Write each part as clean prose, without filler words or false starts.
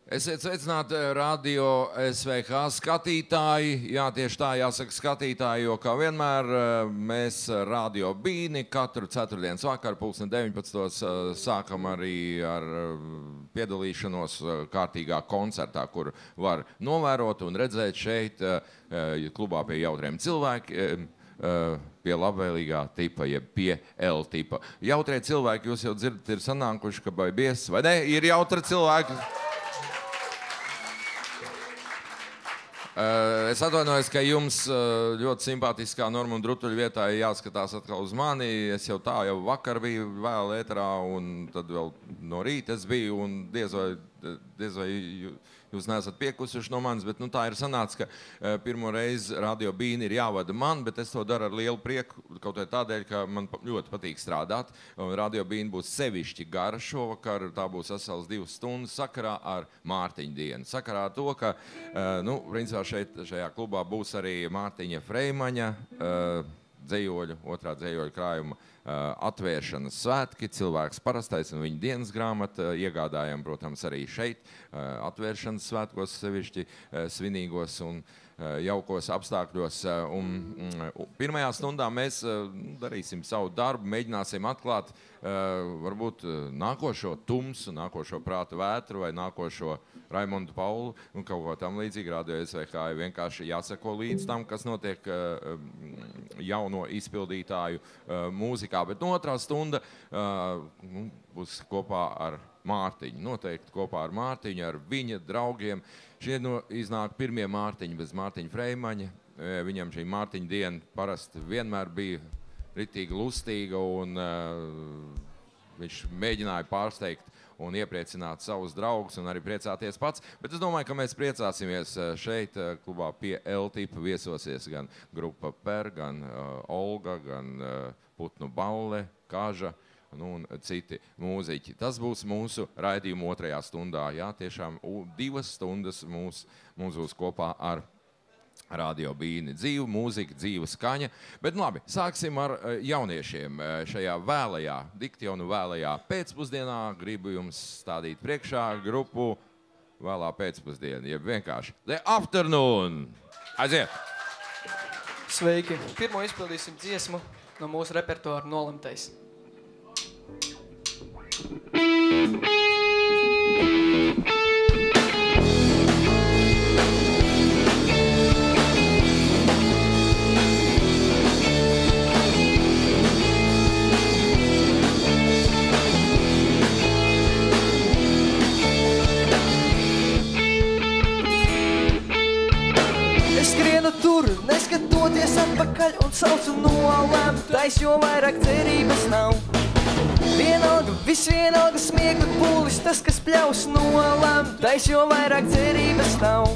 Esiet sveicināti radio SVH skatītāji. Jā, tieši tā jāsaka skatītāji, jo kā vienmēr mēs Radio Bīni katru ceturtdienas vakaru 19. Sākam arī ar piedalīšanos kārtīgā koncertā, kur var novērot un redzēt šeit klubā pie jautriem cilvēkiem. Pie labvēlīgā tipa, jeb pie L tipa. Jautrie cilvēki, jūs jau dzirdat, ir sanākuši, ka vai bies, vai ne? Ir jautri cilvēki. Es atvainojos, ka jums ļoti simpātiskā Norma un Drutuļa vietā jāskatās atkal uz mani. Es jau vakar biju vēl ēterā, un tad vēl no rīta es biju, un diez vai jūs neesat piekusuši no manis, bet tā ir sanācis, ka pirmo reizi Radio Bīni ir jāvada man, bet es to daru ar lielu prieku, kaut vai tādēļ, ka man ļoti patīk strādāt. Un Radio Bīni būs sevišķi gara šovakar, tā būs vesels 2 stundas sakarā ar Mārtiņa dienu. Sakarā ar to, ka, principā šajā klubā būs arī Mārtiņa Freimaņa otrā dzējoļa krājuma atvēršanas svētki, cilvēks parastais un viņa dienas grāmata. Iegādājam, protams, arī šeit atvēršanas svētkos sevišķi svinīgos un jaukos apstākļos. Pirmajā stundā mēs darīsim savu darbu, mēģināsim atklāt varbūt nākošo tumsu, nākošo prāta vētru vai nākošo Raimondu Paulu un kaut ko tam līdzīgi. Radio SVH vienkārši jāsako līdz tam, kas notiek jauno izpildītāju mūzikā. Bet otrā stunda būs kopā ar Mārtiņu. Noteikti kopā ar Mārtiņu, ar viņa draugiem. Šie iznāk pirmie Mārtiņi bez Mārtiņa Freimaņa. Viņam šī Mārtiņa diena parasti vienmēr bija ritīgi lustīga, un viņš mēģināja pārsteigt un iepriecināt savus draugus un arī priecāties pats. Bet es domāju, ka mēs priecāsimies šeit klubā pie L-tipa. Viesosies gan grupa Per, gan Olga, gan Putnu Balle, Kaža un citi mūziķi. Tas būs mūsu raidījuma otrajā stundā. Jā, tiešām 2 stundas mums būs kopā ar Radio Bīni. Dzīva mūzika, dzīva skaņa. Bet labi, sāksim ar jauniešiem. Šajā diktionu vēlajā pēcpusdienā gribu jums stādīt priekšā grupu Vēlā pēcpusdiena, jeb vienkārši The Afternoon. Aiziet! Sveiki! Pirmo izpildīsim dziesmu no mūsu repertuāra Nolemtais. Neskatoties atpakaļ un saucu nolemtais, jo vairāk cerības nav. Vienalga, visvienalga smiekli pūlis, tas, kas pļaus nolemtais, jo vairāk cerības nav.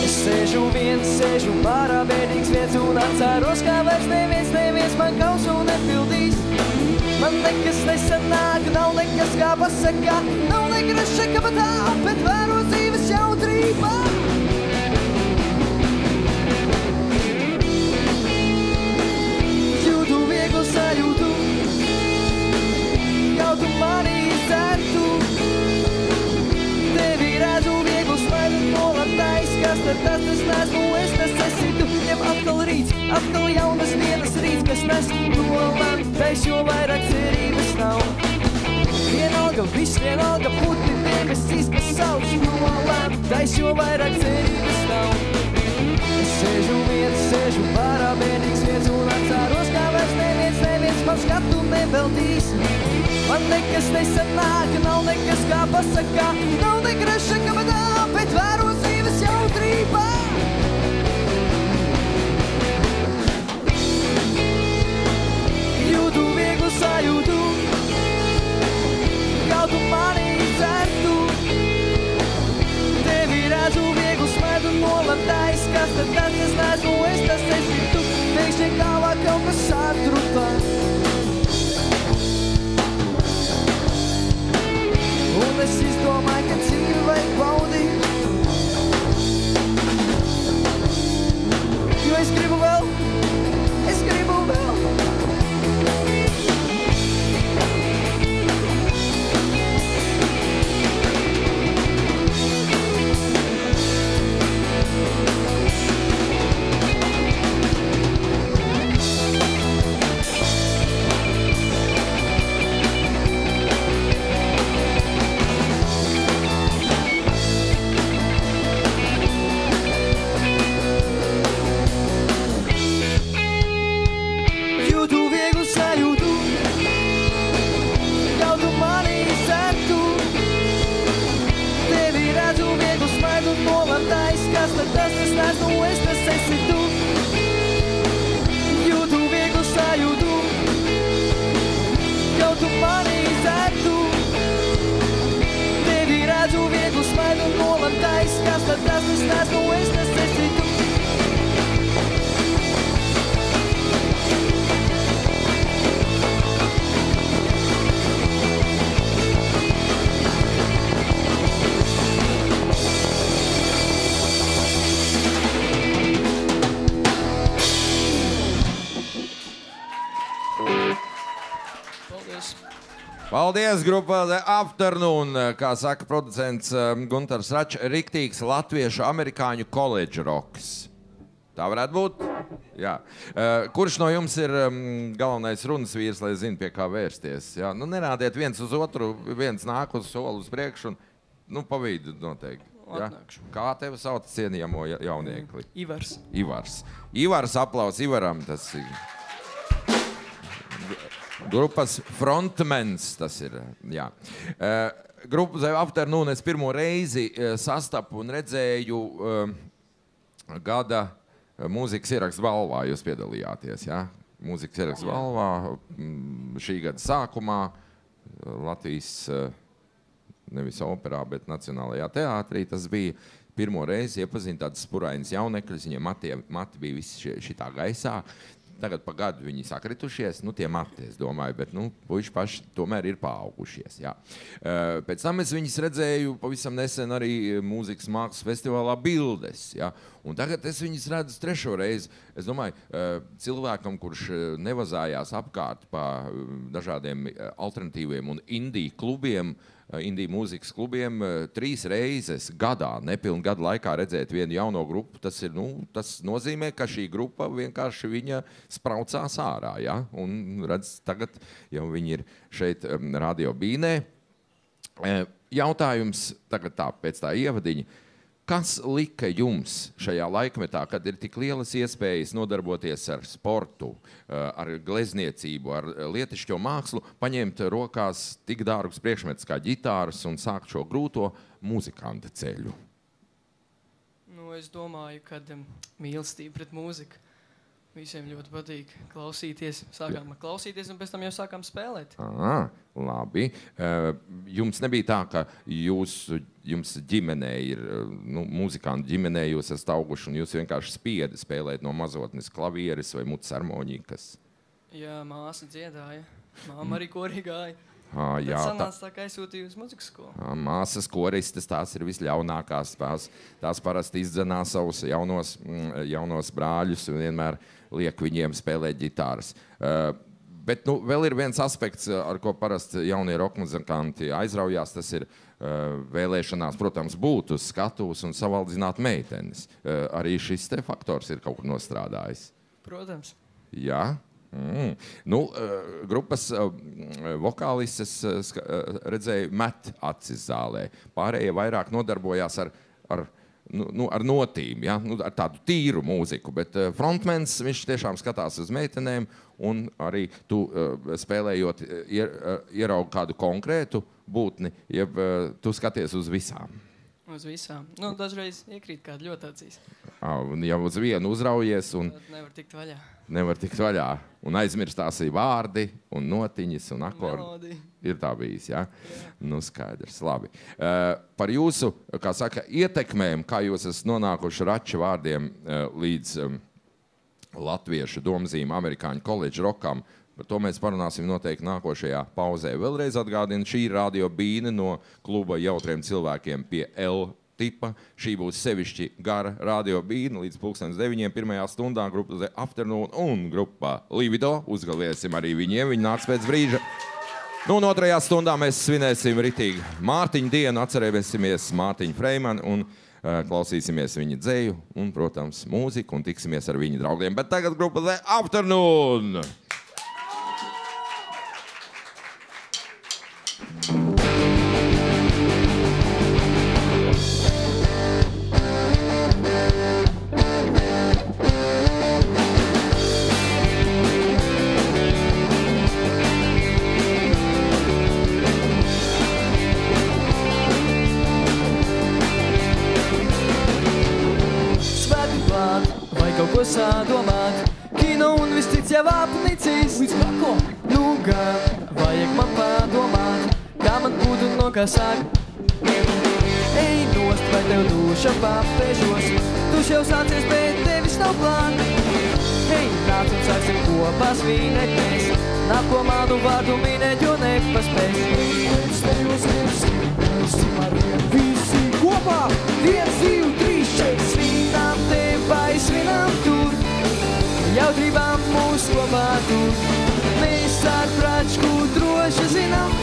Es sēžu bārā bēdīgs viens un atceros, kā vairs neviens man kausu nepildīs. Man nekas nesanāk, nav nekas kā pasakā, nav negraša kabatā, bet vēro dzīves jautrībā. Sajūtu, jau tu mani izdzertu. Tevi redzu vieglu smaidu nolemtais, kas tad tas nesmu, es tas esi tu. Ņem atkal rīts, atkal jaunas dienas rīts, kas nes nolemtais, jo vairāk cerības nav. Vienalga, visvienalga putni debesīs, kas sauc nolemtais, jo vairāk cerības nav. Es sēžu bārā bēdīgs viens un atceros, kā vairs neviens man skatu neveltīs. Man nekas nesanāk, nav nekas kā pasakā, nav negraša kabatā, bet vēro dzīves jautrībā. Jūtu vieglu sajūtu, kaut tu mani izdzertu. Tevi redzu vieglu smaidu nolemtais, kas tad tas nesmu, es tas esi tu. Pēkšņi galvā kaut kas satrupā. Un es izdomāju, ka dzīvi vajag baudīt. Jo es gribu vēl. Paldies, grupa The Afternoon, kā saka producents Guntars Račs, riktīgs latviešu amerikāņu koledža roks. Tā varētu būt? Jā. Kurš no jums ir galvenais runas vīrs, lai zinu, pie kā vērsties? Jā. Nu, nerādiet viens uz otru, viens nāk uz soli uz priekšu un, nu, pa vidu noteikti. Ja? Kā tevi sauc cienījamo jauniekli? Ivars. Ivars, aplaus Ivaram, tas ir. Grupas frontmens tas ir, jā. Grupu The Afternoon es pirmo reizi sastapu un redzēju gada mūzikas ierakstu balvā, jūs piedalījāties, jā? Mūzikas ierakstu balvā šī gada sākumā Latvijas, nevis operā, bet Nacionālajā teātrī, tas bija pirmo reizi iepazīt tādas spurainas jaunekļus, viņiem mati bija visi šitā gaisā. Tagad pa gadu viņi sakritušies, nu tie mati, es domāju, bet nu, puiši paši tomēr ir paaugušies. Jā. Pēc tam es viņus redzēju pavisam nesen arī mūzikas mākslas festivālā Bildes. Jā. Un tagad es viņus redzu trešo reizi. Es domāju, cilvēkam, kurš nevazājās apkārt pa dažādiem alternatīviem un indiju klubiem, indiju mūzikas klubiem 3 reizes gadā, nepilnu gadu laikā redzēt vienu jauno grupu, tas ir, nu, tas nozīmē, ka šī grupa vienkārši viņa spraucās ārā, ja? Un redz, tagad jau viņi ir šeit Radio Bīnē. Jautājums tagad tā, pēc tā ievadiņa. Kas lika jums šajā laikmetā, kad ir tik lielas iespējas nodarboties ar sportu, ar glezniecību, ar lietišķo mākslu, paņemt rokās tik dārgus priekšmetus kā ģitāras un sākt šo grūto muzikanta ceļu? Nu, es domāju, ka mīlestība pret mūziku. Visiem ļoti patīk klausīties. Sākām klausīties un pēc tam jau sākām spēlēt. Labi. Jums nebija tā, ka jums ģimenē ir, nu, muzikantu ģimenē jūs esat auguši un jūs vienkārši spiedi spēlēt no mazotnes klavieres vai mutas harmonikas? Jā, māsa dziedāja. Māma arī korī gāja. Jā, tad sanāca tā, ka aizsūtīja uz muzikas skolu. Māsas koristes, tās ir visļaunākās. Tās parasti izdzenās savus jaunos brāļus un vienmēr liek viņiem spēlēt ģitāras. Bet nu, vēl ir viens aspekts, ar ko parasti jaunie rokmuzikanti aizraujās, tas ir vēlēšanās, protams, būt uz skatuves un savaldzināt meitenes. Arī šis te faktors ir kaut kur nostrādājis. Protams. Jā? Nu, grupas vokālistes redzēju met acis zālē. Pārējie vairāk nodarbojās ar notīm, ja? Nu, ar tādu tīru mūziku, bet frontmens, viņš tiešām skatās uz meitenēm un arī tu spēlējot ieraugi kādu konkrētu būtni, jeb tu skaties uz visām. Uz visām. Nu, dažreiz iekrīt kādu ļoti acīs. Un jau uz vienu uzraujies un... Nevar tikt vaļā. Nevar tikt vaļā. Un aizmirstās ir vārdi un notiņas un akordi. Melodija. Ir tā bijis, ja? Nu, skaidrs, labi. Par jūsu, kā saka, ietekmēm, kā jūs esat nonākuši Rača vārdiem līdz latviešu domzīm amerikāņu koledža rokam, par to mēs parunāsim noteikti nākošajā pauzē. Vēlreiz atgādinu, šī ir Radio Bīne no kluba Jautriem cilvēkiem pie L tipa. Šī būs sevišķi gara Radio Bīne līdz 9:00 pirmajā stundā grupa The Afternoon un grupa Libido. Uzgaliesim arī viņiem, viņi nāks pēc brīža. Nu, un 2. stundā mēs svinēsim ritīgi Mārtiņu dienu, atcerēsimies Mārtiņu Freimanu un klausīsimies viņa dzeju un, protams, mūziku un tiksimies ar viņa draugiem. Bet tagad grupa The Afternoon! Sādomāt, kino un viss cits jau apnicīs. Līdz kako? Nu gan, vajag man padomāt, kā man būtu no kā sāk. Ej nost, vai tev duša papēžos, duš jau sācies, bet tevis nav plāna. Ej, nāc un sāksim kopā svinēt mēs, nāk ko manu vārdu minēt, jo nepaspēs. Mēs tevos nesim ar vienu, visi kopā, 1, 2, 3, 4, svinām tev vai svinām tur. Jautrībām mūs kopā tur. Mēs ar Pračku droši zinām,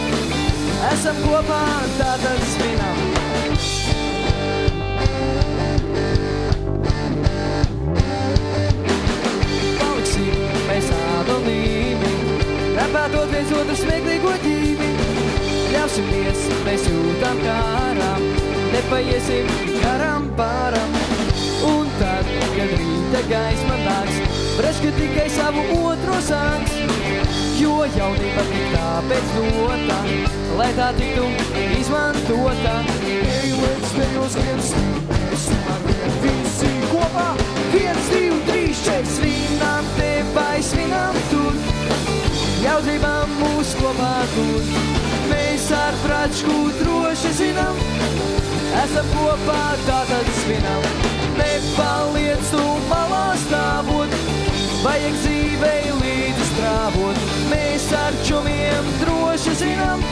esam kopā, tātad svinam. Paliksim mēs anonīmi, rapētot viens otru smieklīgo ģīmi. Ļausimies, mēs jūtam kāram, nepaiesim garam pāram. Un tad, kad rīta gaisma nāks, breška tikai savu otro sāks. Jo jaunība tik tāpēc dota, lai tā tiktu izmantota. Ej, lēc tajos viens, visi kopā, 1, 2, 3, 4, svinām te vai svinām tur. Jaudrībām mūs kopā tur, mēs ar pračku droši zinām. Esam kopā, tātad svinam. Nepaliec tu malā stāvot, vajag dzīvei līdzi strāvot. Mēs ar čumiem droši zinām,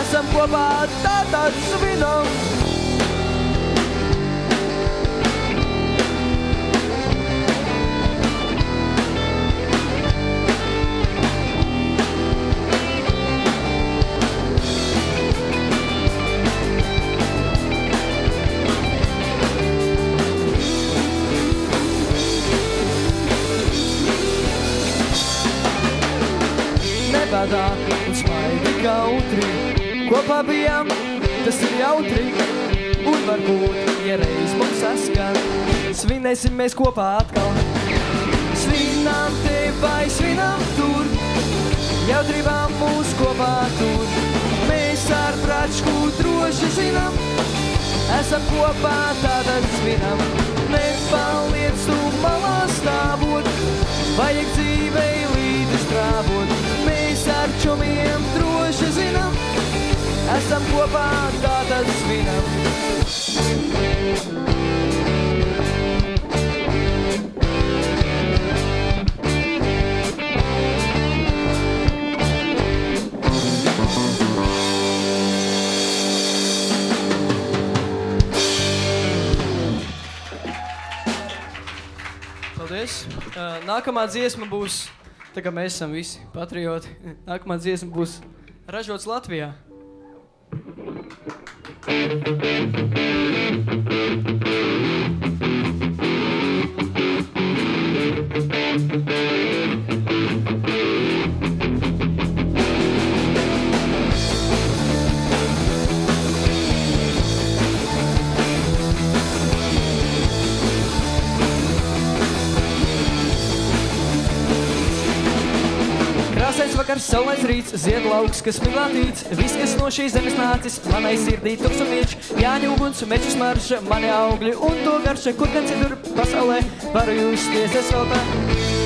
esam kopā, tātad svinam. Nebadā un smaidi kautri, kopā bijām, tas ir jautri. Un varbūt, ja reiz mums saskan, svinēsim mēs kopā atkal. Svinām te vai svinām tur, jaudrībām mūs kopā tur. Mēs ar pračku droši zinām, esam kopā, tātad svinam. Nepaliec tu malā stāvot, vajag dzīvei līdzi strāvot. Mēs ar čumiem droši zinām, esam kopā, tātad svinam. Paldies. Nākamā dziesma būs, tā kā mēs esam visi patrioti, nākamā dziesma būs ražots Latvijā. Krāsains vakars, saulains rīts, ziedlauks, kas miglātīts. Viss, kas no šīs zemes nācis, manai sirdī tuks un mieč. Jāņa uguns, meču smarša, mani augļi un to garša. Kur gan citur pasaulē varu justies es vēl tā.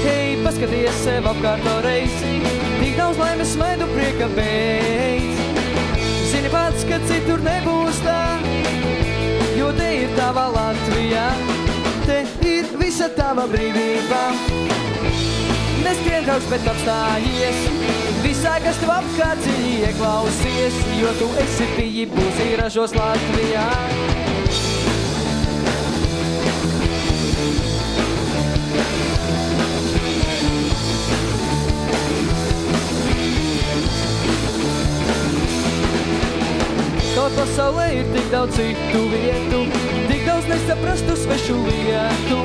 Hei, paskaties sev apkārt to reiz, tik daudz laimes, smaidu, prieka beidz. Zini pats, ka citur nebūs tā, jo te ir tava Latvijā. Te ir visa tava brīvība. Neskrien draugs, bet apstājies, visā, kas tev apkārt dziļi ieklausies, jo tu esi biji būsi ražos Latvijā. Kaut pasaulē ir tik daudz citu vietu, tik daudz nesaprastu svešu lietu,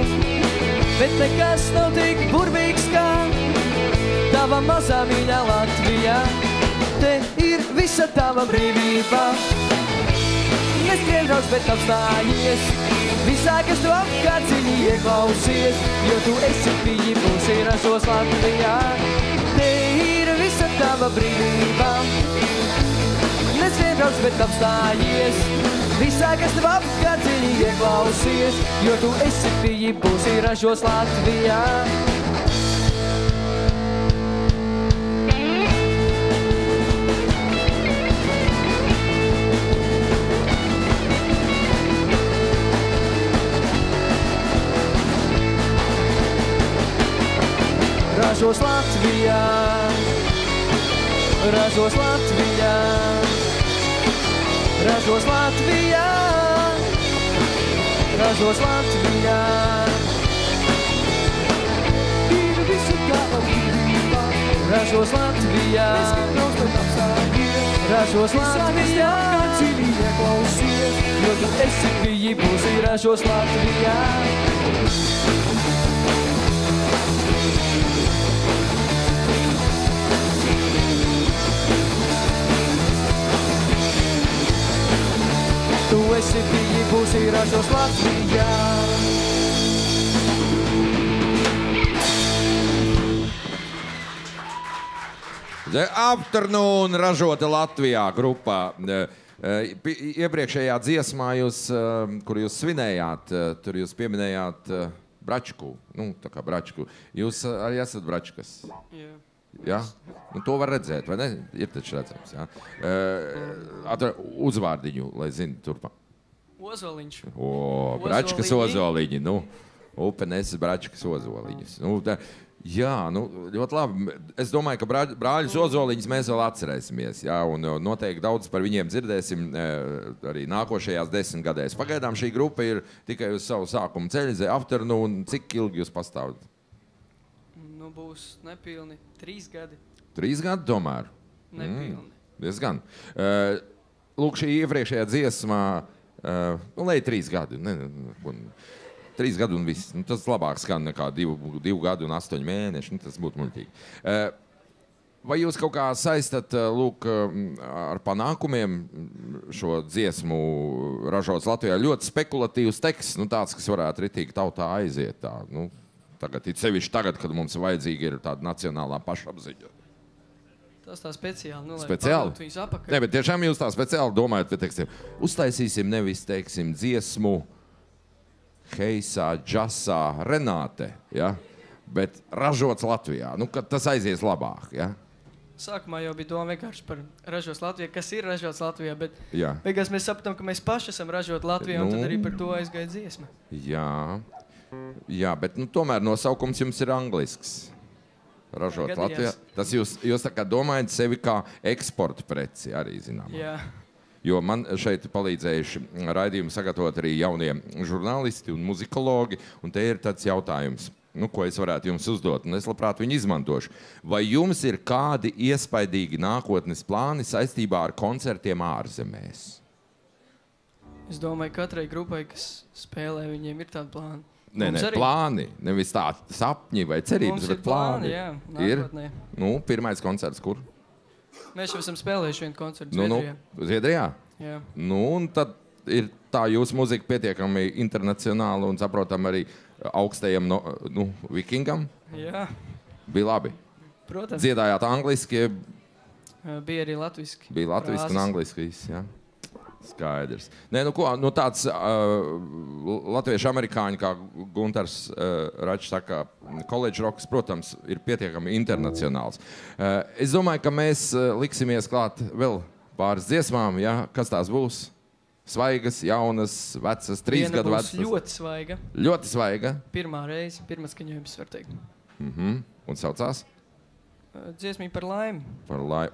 bet nekas nav tik burvīgs kā tava mazā mīļā Latvijā. Te ir visa tava brīvība. Neskrien draugs, bet apstājies, visā, kas tu apkārt dziļi ieklausies, jo tu esi biji būsi ražos Latvijā. Te ir visa tava brīvība. Neskrien draugs, bet apstājies, visā, kas tev apkārt dziļi ieklausies, jo tu esi biji būsi ražos Latvijā. Ražos Latvijā, ražos Latvijā, ražos Latvijā, ražos Latvijā. Ir visi tava brīvība, ražos Latvijā. Neskrien draugs, bet apstājies, ražos Latvijā. Cīnī ieklausies, jo tu esi bijusi ražos Latvijā. Tu esi bijusi ražos Latvijā. The Afternoon ražota Latvijā grupā. Iepriekšējā dziesmā, kur jūs svinējāt, tur jūs pieminējāt bračku. Nu, tā kā bračku. Jūs arī esat bračkas? Jā. Ja? Nu, to var redzēt, vai ne? Ir taču redzams, jā. Uzvārdiņu, lai zinu turpā. Ozoliņš. Bračkas ozoliņi. Nu, upenes bračkas ozoliņas. Nu, jā, nu, ļoti labi. Es domāju, ka brāļus ozoliņus mēs vēl atcerēsimies. Jā, un noteikti daudz par viņiem dzirdēsim arī nākošajās 10 gadēs. Pagaidām šī grupa ir tikai uz savu sākumu ceļu. The Afternoon, cik ilgi jūs pastāvat? Nu, būs nepilni 3 gadi. 3 gadi tomēr? Nepilni. Diezgan. Lūk, šī iepriekšējā dziesmā, nu, lai 3 gadi. 3 gadi un viss. Nu, tas labāk skan nekā 2 gadu un 8 mēneši. Nu, tas būtu muļķīgi. Vai jūs kaut kā saistat, lūk, ar panākumiem šo dziesmu ražots Latvijā? Ļoti spekulatīvs teksts, nu, tāds, kas varētu ritīgi tautā aiziet. Tā, nu, tagad, it sevišķi tagad, kad mums vajadzīga ir tāda nacionālā pašapziņa. Tas tā speciāli, nu, lai speciāli? pagaltu viņus apakaļ. Ne, bet tiešām jūs tā speciāli domājat pie tekstiem. Uztaisīsim nevis, teiksim, dziesmu Heisā, Džasā, Renāte, ja? Bet ražots Latvijā. Nu, kad tas aizies labāk, ja? Sākumā jau bija doma vienkārši par ražots Latvijā, kas ir ražots Latvijā, bet Jā. beigās mēs sapratam, ka mēs paši esam ražot Latvijā, un tad arī par to aizgāja dziesma. Jā, bet nu, tomēr nosaukums jums ir anglisks. Ražot Latvijā. Tas jūs tā kā domājat sevi kā eksporta preci arī, zinām. Jā. Jo man šeit palīdzējuši raidījumu sagatavot arī jaunie žurnālisti un muzikologi, un te ir tāds jautājums, nu, ko es varētu jums uzdot, un es labprāt viņu izmantošu. Vai jums ir kādi iespaidīgi nākotnes plāni saistībā ar koncertiem ārzemēs? Es domāju, katrai grupai, kas spēlē, viņiem ir tādi plāni. Nē, plāni, nevis tādi sapņi vai cerības, bet plāni. Jā, nākotnē. Nu, pirmais koncerts, kur? Mēs jau esam spēlējuši vienu koncertu Zviedrijā. Zviedrijā? Jā. Nu, un tad ir tā jūsu muzika pietiekami internacionāla un saprotam arī augstajam vikingam? Jā. Bija labi? Protams. Dziedājāt angliski? Bija arī latviski. Bija latviski un angliski viss, jā. Skaidrs. Nē, nu ko, nu tāds latviešu amerikāņi, kā Guntars Račs saka, college rocks, protams, ir pietiekami internacionāls. Es domāju, ka mēs liksimies klāt vēl pāris dziesmām, ja? Kas tās būs? Svaigas, jaunas, vecas, 3 gadu vecas? Viena būs ļoti svaiga. Ļoti svaiga? Pirmā reize, pirmā skaņojums, var teikt. Un saucās? Dziesmī par laimi. Par laimi.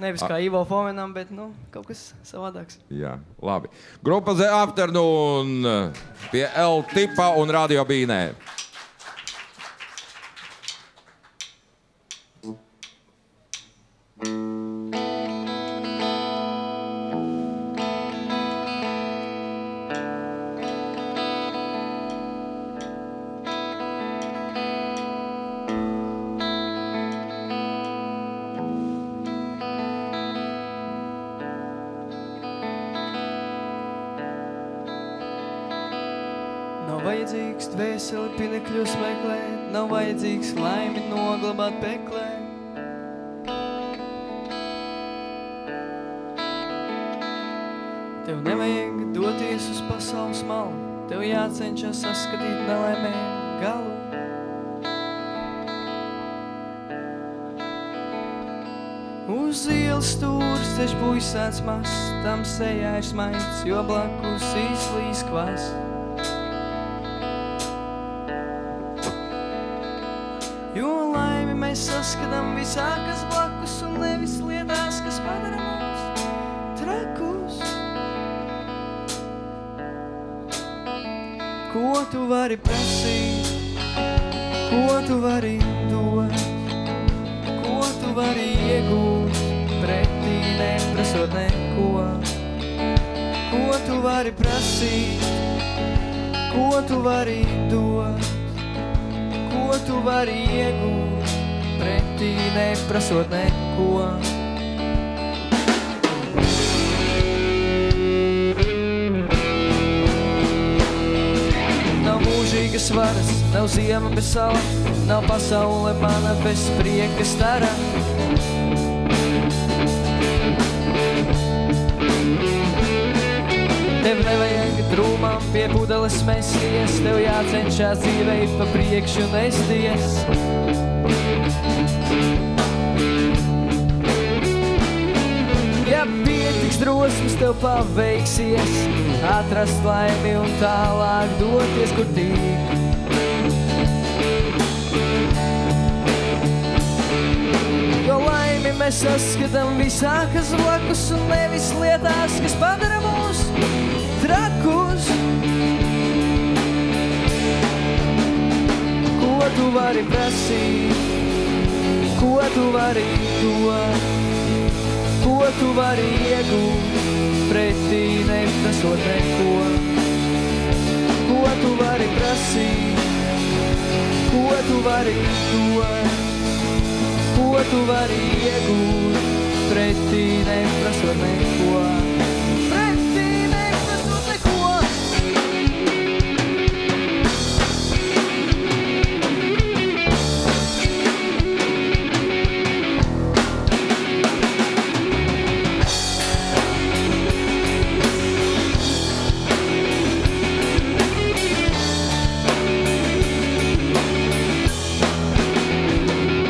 Nevis kā Ivo Fomenam, bet, nu, kaut kas savādāks. Jā, labi. Grupa The Afternoon pie L-tipa un Radio Bīnē. Nav vajadzīgs dvēseli pinekļus meklēt, nav vajadzīgs laimi noglabāt peklē. Tev nevajag doties uz pasaules malu, tev jācenšas saskatīt nelaimēm galu. Uz ielas stūrs ceļš puisāts mazs, tam sejā ir smaids, jo blakus izlīs kvass. Jo laimi mēs saskatām visā, kas blakus, un nevis lietās, kas padara mūs trakus. Ko tu vari prasīt, ko tu vari dot, ko tu vari iegūt pretī neprasot neko. Ko tu vari prasīt, ko tu vari dot, ko tu vari iegūt, pretī neprasot neko. Nav mūžīgas varas, nav ziema bez sala, nav pasaule mana bez prieka stara. Tev nevajag drūmām pie pudeles mesties, tev jācenšās dzīvei pa priekšu nesties. Ja pietiks drosmes, tev paveiksies atrast laimi un tālāk doties, kur tīk. Jo laimi mēs saskatām visā, kas blakus un nevis lietās, kas padara mūs trakus. Ko tu vari prasīt, ko tu vari dot, ko tu vari iegūt, pretī neprasot neko. Ko tu vari prasīt, ko tu vari dot, ko tu vari iegūt, pretī neprasot neko. Pretī neprasot neko.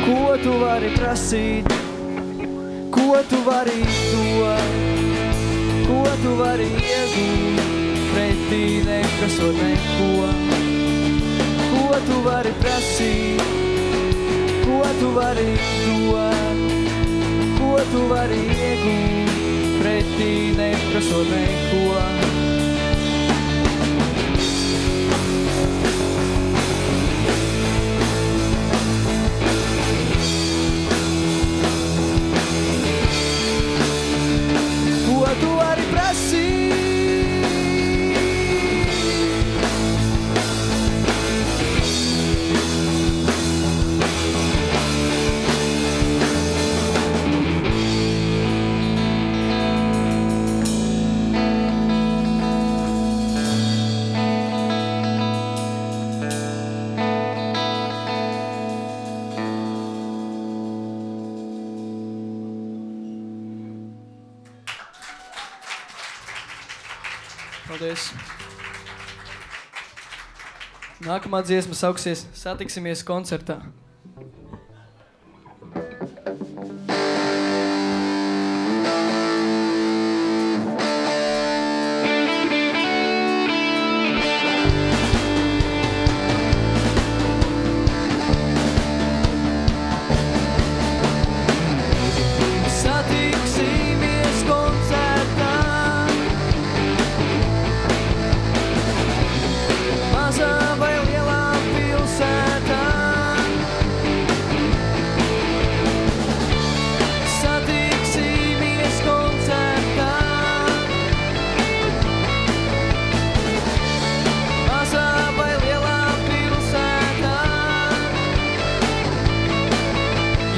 Ko tu vari prasīt, ko tu vari dot, ko tu vari iegūt, pretī neprasot neko. Ko tu vari prasīt, ko tu vari dot, ko tu vari iegūt, pretī neprasot neko. Ko tu vari prasīt? Paldies. Nākamā dziesma sauksies Satiksimies koncertā. Satiksimies koncertā, mazā vai lielā pilsētā. Satiksimies koncertā, mazā vai lielā pilsētā.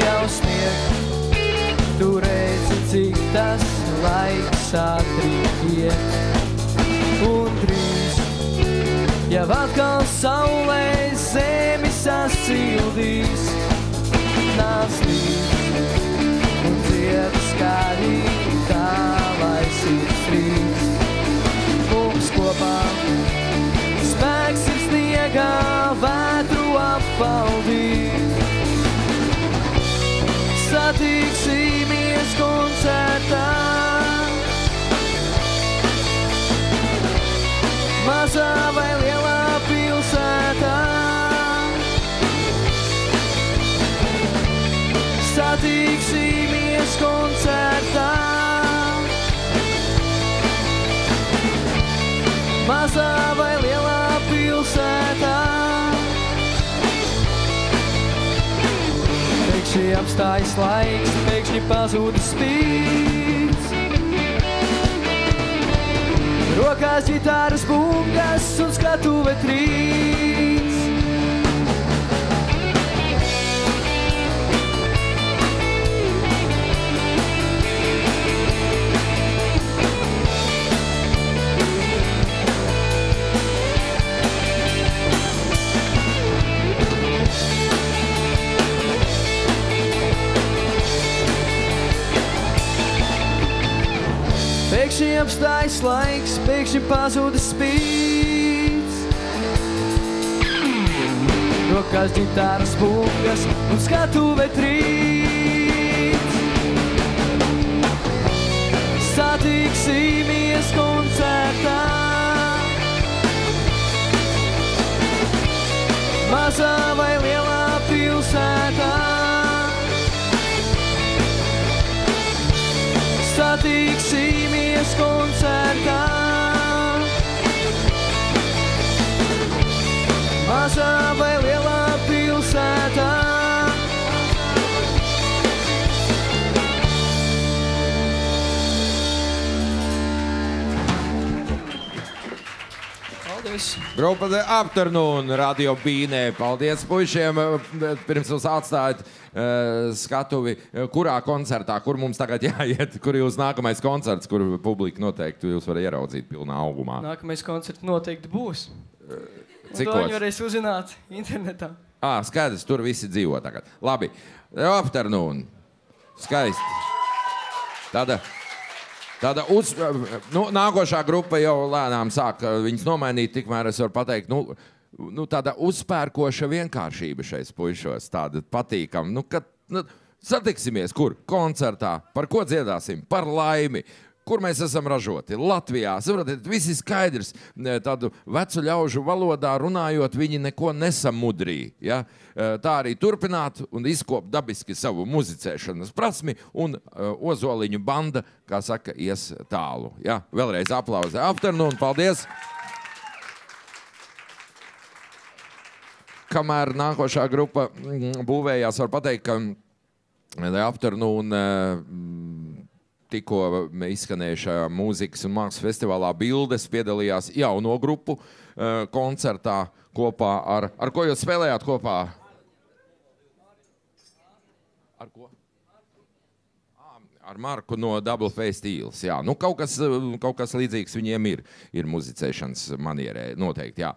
Jau snieg, tu redzi, cik tas laiks ātri iet. Un drīz jau atkal saulē zemi sasildīs. Nāc līdz un dziedi skaļi, tā lai sirds trīs. Mums kopā spēks ir sniegā vētru apvaldīt. Satiksimies koncertā, mazā vai lielā pilsētā. Satiksimies koncertā, mazā vai lielā pilsētā. Pēkšņi apstājas laiks, pēkšņi pazūda spīd. rokās ģitāras bungas un skatuve trīc. Pēkšņi apstājas laiks, pēkšņi pazuda spīds. Rokās ģitāras bungas un skatuve trīc. Satiksimies koncertā, mazā vai lielā pilsētā. Satiksimies koncertā, mazā vai lielā pilsētā. Paldies! Grupa The Afternoon, Radio Bīnē. Paldies puišiem, pirms jūs atstājat skatuvi. Kurā koncertā, kur mums tagad jāiet, kur jūs nākamais koncerts, kur publika noteikti jūs var ieraudzīt pilnā augumā? Nākamais koncerts noteikti būs. Cikos? To viņi varēs uzzināt internetā. Skaidrs, tur visi dzīvo tagad. Labi, The Afternoon. Skaisti. Nākošā grupa jau lēnām sāk viņas nomainīt, tikmēr es varu pateikt, tāda uzpērkoša vienkāršība šais puišos, tāda patīkama. Satiksimies, kur? Koncertā. Par ko dziedāsim? Par laimi. Kur mēs esam ražoti? Latvijā. Saprotiet, viss ir skaidrs. Tādu vecu ļaužu valodā runājot, viņi neko nesamudrīja. Ja? Tā arī turpināt un izkopt dabiski savu muzicēšanas prasmi, un Ozoliņu banda, kā saka, ies tālu. Ja? Vēlreiz aplauzi Afternoon, paldies! Kamēr nākošā grupa būvējās, var pateikt, ka The Afternoon tikko izskanējušajā mūzikas un mākslas festivālā Bildes piedalījās jauno grupu koncertā kopā ar ko jūs spēlējāt kopā? Ar ko? Ar Marku no Double Face Steels, jā. Kaut kas līdzīgs viņiem ir muzicēšanas manierē, noteikti, jā.